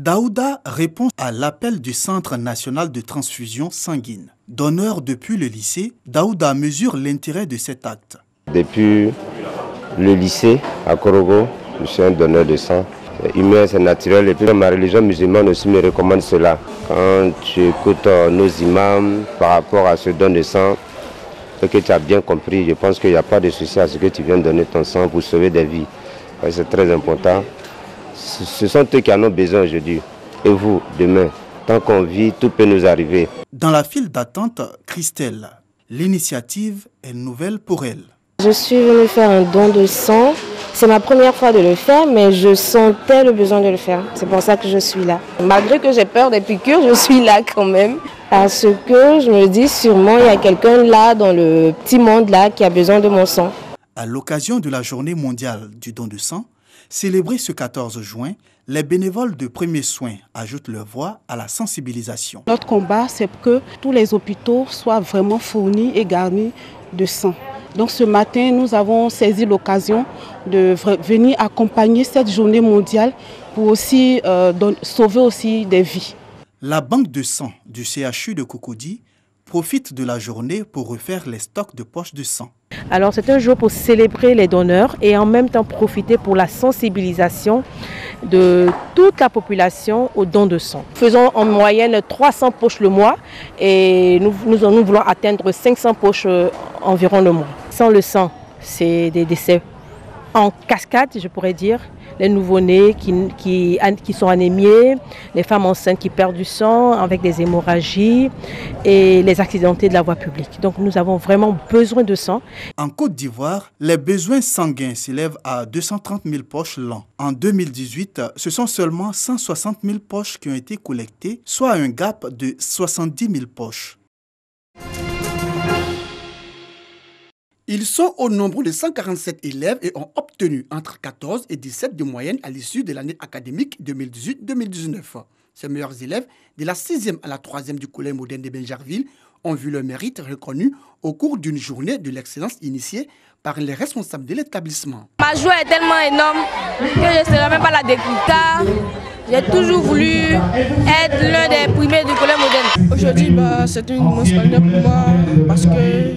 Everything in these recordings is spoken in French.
Daouda répond à l'appel du Centre national de transfusion sanguine. Donneur depuis le lycée, Daouda mesure l'intérêt de cet acte. Depuis le lycée à Korogo, je suis un donneur de sang. C'est humain, c'est naturel. Et puis ma religion musulmane aussi me recommande cela. Quand tu écoutes nos imams par rapport à ce don de sang, et que tu as bien compris, je pense qu'il n'y a pas de souci à ce que tu viennes donner ton sang pour sauver des vies. C'est très important. Ce sont eux qui en ont besoin aujourd'hui. Et vous, demain, tant qu'on vit, tout peut nous arriver. Dans la file d'attente, Christelle, l'initiative est nouvelle pour elle. Je suis venue faire un don de sang. C'est ma première fois de le faire, mais je sentais le besoin de le faire. C'est pour ça que je suis là. Malgré que j'ai peur des piqûres, je suis là quand même. Parce que je me dis sûrement il y a quelqu'un là dans le petit monde là qui a besoin de mon sang. À l'occasion de la journée mondiale du don de sang, célébrée ce 14 juin, les bénévoles de premiers soins ajoutent leur voix à la sensibilisation. Notre combat, c'est que tous les hôpitaux soient vraiment fournis et garnis de sang. Donc ce matin, nous avons saisi l'occasion de venir accompagner cette journée mondiale pour aussi sauver aussi des vies. La banque de sang du CHU de Cocody profite de la journée pour refaire les stocks de poches de sang. Alors c'est un jour pour célébrer les donneurs et en même temps profiter pour la sensibilisation de toute la population au don de sang. Nous faisons en moyenne 300 poches le mois et nous voulons atteindre 500 poches environ le mois. Sans le sang, c'est des décès en cascade, je pourrais dire. Les nouveau-nés qui sont anémiés, les femmes enceintes qui perdent du sang avec des hémorragies et les accidentés de la voie publique. Donc nous avons vraiment besoin de sang. En Côte d'Ivoire, les besoins sanguins s'élèvent à 230 000 poches l'an. En 2018, ce sont seulement 160 000 poches qui ont été collectées, soit un gap de 70 000 poches. Ils sont au nombre de 147 élèves et ont obtenu entre 14 et 17 de moyenne à l'issue de l'année académique 2018-2019. Ces meilleurs élèves, de la 6e à la 3e du Collège moderne de Belgerville, ont vu leur mérite reconnu au cours d'une journée de l'excellence initiée par les responsables de l'établissement. Ma joie est tellement énorme que je ne serai même pas la découta. J'ai toujours voulu être l'un des premiers du Collège moderne. Aujourd'hui, c'est une immense journée pour moi parce que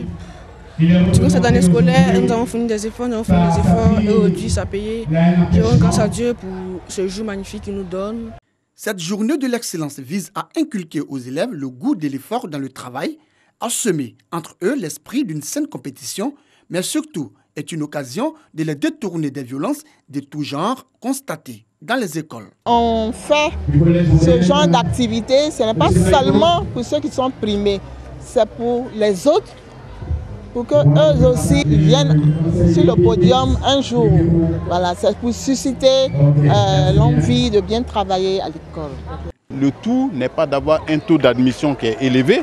durant cette année scolaire, nous avons fourni des efforts, et aujourd'hui ça a payé. Je rends grâce à Dieu pour ce jour magnifique qu'il nous donne. Cette journée de l'excellence vise à inculquer aux élèves le goût de l'effort dans le travail, à semer entre eux l'esprit d'une saine compétition, mais surtout est une occasion de les détourner des violences de tout genre constatées dans les écoles. On fait ce genre d'activité, ce n'est pas seulement pour ceux qui sont primés, c'est pour les autres, pour qu'eux aussi viennent sur le podium un jour. Voilà, c'est pour susciter l'envie de bien travailler à l'école. Le tout n'est pas d'avoir un taux d'admission qui est élevé,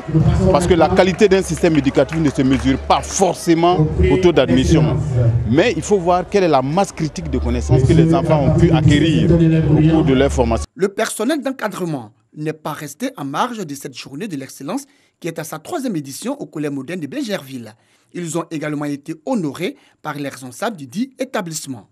parce que la qualité d'un système éducatif ne se mesure pas forcément au taux d'admission. Mais il faut voir quelle est la masse critique de connaissances que les enfants ont pu acquérir au cours de leur formation. Le personnel d'encadrement n'est pas resté en marge de cette journée de l'excellence qui est à sa 3e édition au Collège moderne de Belgerville. Ils ont également été honorés par les responsables du dit établissement.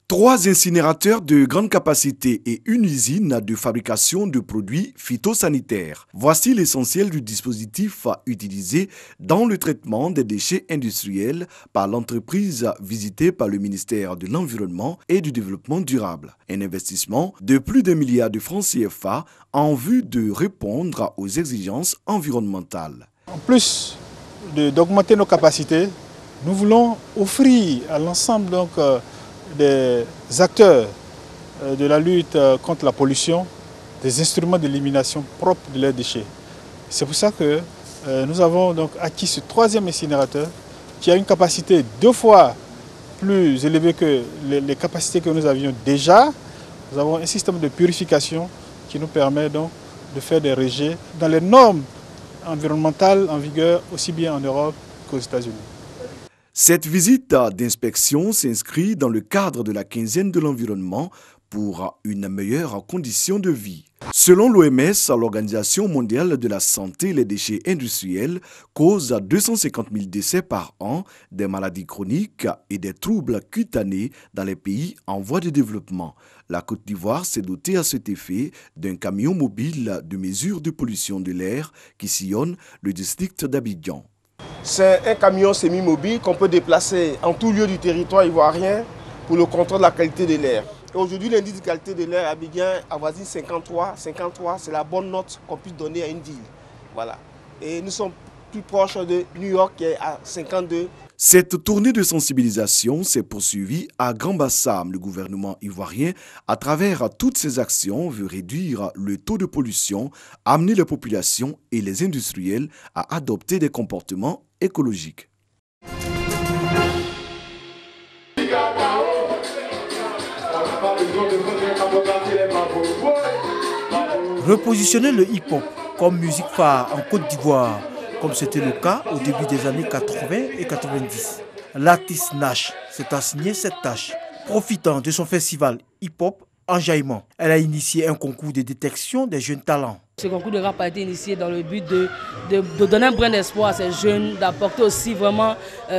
3 incinérateurs de grande capacité et une usine de fabrication de produits phytosanitaires. Voici l'essentiel du dispositif utilisé dans le traitement des déchets industriels par l'entreprise visitée par le ministère de l'Environnement et du Développement durable. Un investissement de plus d'1 milliard de francs CFA en vue de répondre aux exigences environnementales. En plus d'augmenter nos capacités, nous voulons offrir à l'ensemble des acteurs de la lutte contre la pollution des instruments d'élimination propres de leurs déchets. C'est pour ça que nous avons donc acquis ce 3e incinérateur qui a une capacité 2 fois plus élevée que les capacités que nous avions déjà. Nous avons un système de purification qui nous permet donc de faire des rejets dans les normes environnementales en vigueur aussi bien en Europe qu'aux États-Unis. Cette visite d'inspection s'inscrit dans le cadre de la quinzaine de l'environnement pour une meilleure condition de vie. Selon l'OMS, l'Organisation mondiale de la santé, les déchets industriels causent 250 000 décès par an, des maladies chroniques et des troubles cutanés dans les pays en voie de développement. La Côte d'Ivoire s'est dotée à cet effet d'un camion mobile de mesure de pollution de l'air qui sillonne le district d'Abidjan. C'est un camion semi-mobile qu'on peut déplacer en tout lieu du territoire ivoirien pour le contrôle de la qualité de l'air. Aujourd'hui, l'indice de qualité de l'air à Abidjan avoisine 53. 53, c'est la bonne note qu'on puisse donner à une ville. Voilà. Et nous sommes plus proches de New York qui est à 52. Cette tournée de sensibilisation s'est poursuivie à Grand-Bassam. Le gouvernement ivoirien, à travers toutes ses actions, veut réduire le taux de pollution, amener les populations et les industriels à adopter des comportements écologiques. Repositionner le hip-hop comme musique phare en Côte d'Ivoire, comme c'était le cas au début des années 80 et 90. L'artiste Nash s'est assigné cette tâche. Profitant de son festival hip-hop Enjaillement, elle a initié un concours de détection des jeunes talents. Ce concours de rap a été initié dans le but de donner un brin d'espoir à ces jeunes, d'apporter aussi vraiment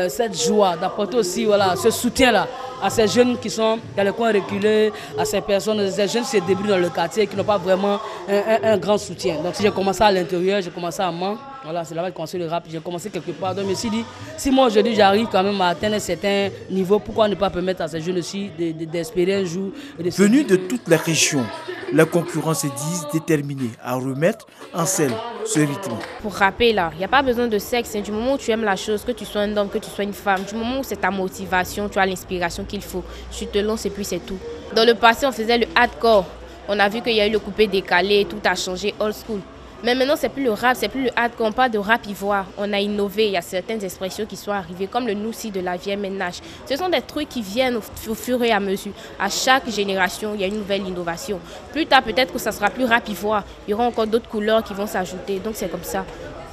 cette joie, d'apporter aussi ce soutien-là à ces jeunes qui sont dans les coins reculés, à ces personnes, ces jeunes qui se débrouillent dans le quartier, qui n'ont pas vraiment un grand soutien. Donc si j'ai commencé à l'intérieur, j'ai commencé à Mans, c'est là-bas que j'ai commencé le rap, j'ai commencé quelque part. Donc je me suis dit, si moi aujourd'hui j'arrive quand même à atteindre un certain niveau, pourquoi ne pas permettre à ces jeunes aussi d'espérer un jour. Venus de toutes les régions, les concurrents se disent déterminés à remettre en scène ce rythme. Pour rapper là, il n'y a pas besoin de sexe. Du moment où tu aimes la chose, que tu sois un homme, que tu sois une femme, du moment où c'est ta motivation, tu as l'inspiration qu'il faut, tu te lances et puis c'est tout. Dans le passé, on faisait le hardcore. On a vu qu'il y a eu le coupé décalé, tout a changé, old school. Mais maintenant, c'est plus le rap, c'est plus le hardcore, on parle de rap ivoire. On a innové, il y a certaines expressions qui sont arrivées, comme le noussi de la vieille ménage. Ce sont des trucs qui viennent au fur et à mesure. À chaque génération, il y a une nouvelle innovation. Plus tard, peut-être que ça sera plus rap ivoire. Il y aura encore d'autres couleurs qui vont s'ajouter. Donc c'est comme ça,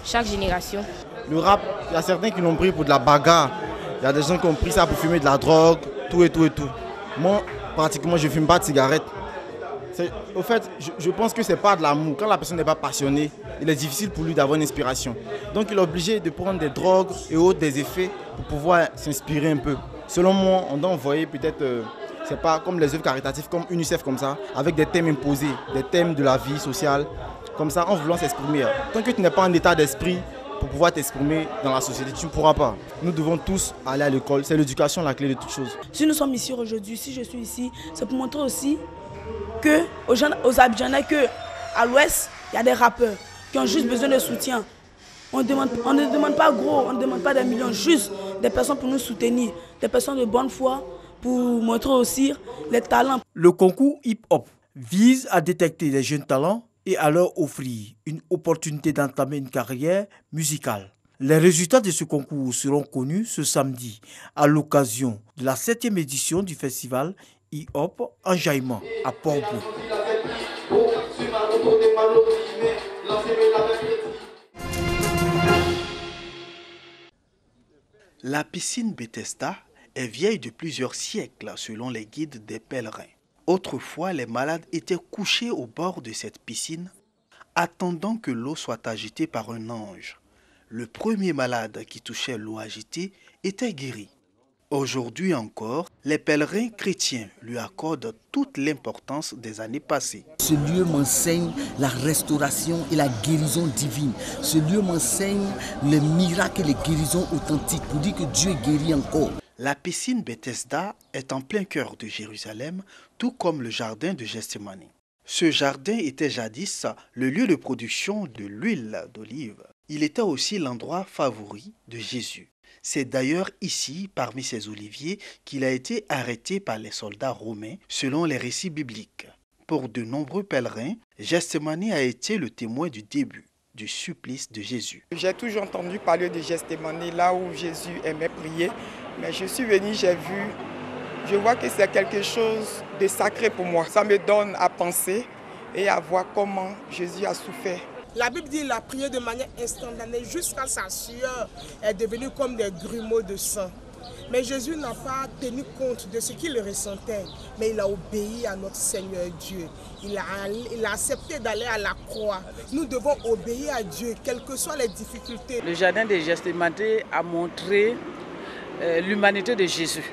chaque génération. Le rap, il y a certains qui l'ont pris pour de la bagarre. Il y a des gens qui ont pris ça pour fumer de la drogue, tout et tout et tout. Moi, pratiquement, je ne fume pas de cigarette. Au fait, je pense que ce n'est pas de l'amour. Quand la personne n'est pas passionnée, il est difficile pour lui d'avoir une inspiration. Donc il est obligé de prendre des drogues et autres, des effets pour pouvoir s'inspirer un peu. Selon moi, on doit envoyer peut-être, c'est pas comme les œuvres caritatives, comme UNICEF comme ça, avec des thèmes imposés, des thèmes de la vie sociale, comme ça, en voulant s'exprimer. Tant que tu n'es pas en état d'esprit pour pouvoir t'exprimer dans la société, tu ne pourras pas. Nous devons tous aller à l'école. C'est l'éducation la clé de toute chose. Si nous sommes ici aujourd'hui, si je suis ici, c'est pour montrer aussi aux Abidjanais qu'à l'ouest, il y a des rappeurs qui ont juste besoin de soutien. On ne demande pas gros, on ne demande pas des millions, juste des personnes pour nous soutenir, des personnes de bonne foi pour montrer aussi les talents. Le concours hip-hop vise à détecter les jeunes talents et à leur offrir une opportunité d'entamer une carrière musicale. Les résultats de ce concours seront connus ce samedi à l'occasion de la 7e édition du festival hip-hop Enjaillement à Port-Bouc. La piscine Bethesda est vieille de plusieurs siècles selon les guides des pèlerins. Autrefois, les malades étaient couchés au bord de cette piscine, attendant que l'eau soit agitée par un ange. Le premier malade qui touchait l'eau agitée était guéri. Aujourd'hui encore, les pèlerins chrétiens lui accordent toute l'importance des années passées. Ce lieu m'enseigne la restauration et la guérison divine. Ce lieu m'enseigne les miracles et les guérisons authentiques pour dire que Dieu guérit encore. La piscine Bethesda est en plein cœur de Jérusalem, tout comme le jardin de Gethsémani. Ce jardin était jadis le lieu de production de l'huile d'olive. Il était aussi l'endroit favori de Jésus. C'est d'ailleurs ici, parmi ces oliviers, qu'il a été arrêté par les soldats romains, selon les récits bibliques. Pour de nombreux pèlerins, Gethsémani a été le témoin du début du supplice de Jésus. J'ai toujours entendu parler de Gethsémani, là où Jésus aimait prier, mais je suis venu, j'ai vu, je vois que c'est quelque chose de sacré pour moi. Ça me donne à penser et à voir comment Jésus a souffert. La Bible dit qu'il a prié de manière instantanée jusqu'à sa sueur est devenue comme des grumeaux de sang. Mais Jésus n'a pas tenu compte de ce qu'il ressentait, mais il a obéi à notre Seigneur Dieu. Il a accepté d'aller à la croix. Nous devons obéir à Dieu, quelles que soient les difficultés. Le jardin de Gethsémani a montré l'humanité de Jésus.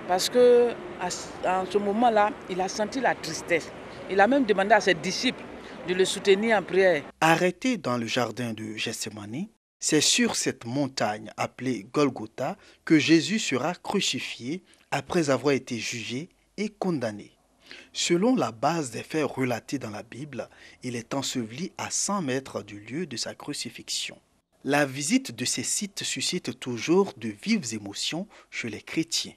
Parce qu'en ce moment-là, il a senti la tristesse. Il a même demandé à ses disciples de le soutenir en prière. Arrêté dans le jardin de Gethsémani, c'est sur cette montagne appelée Golgotha que Jésus sera crucifié après avoir été jugé et condamné. Selon la base des faits relatés dans la Bible, il est enseveli à 100 mètres du lieu de sa crucifixion. La visite de ces sites suscite toujours de vives émotions chez les chrétiens.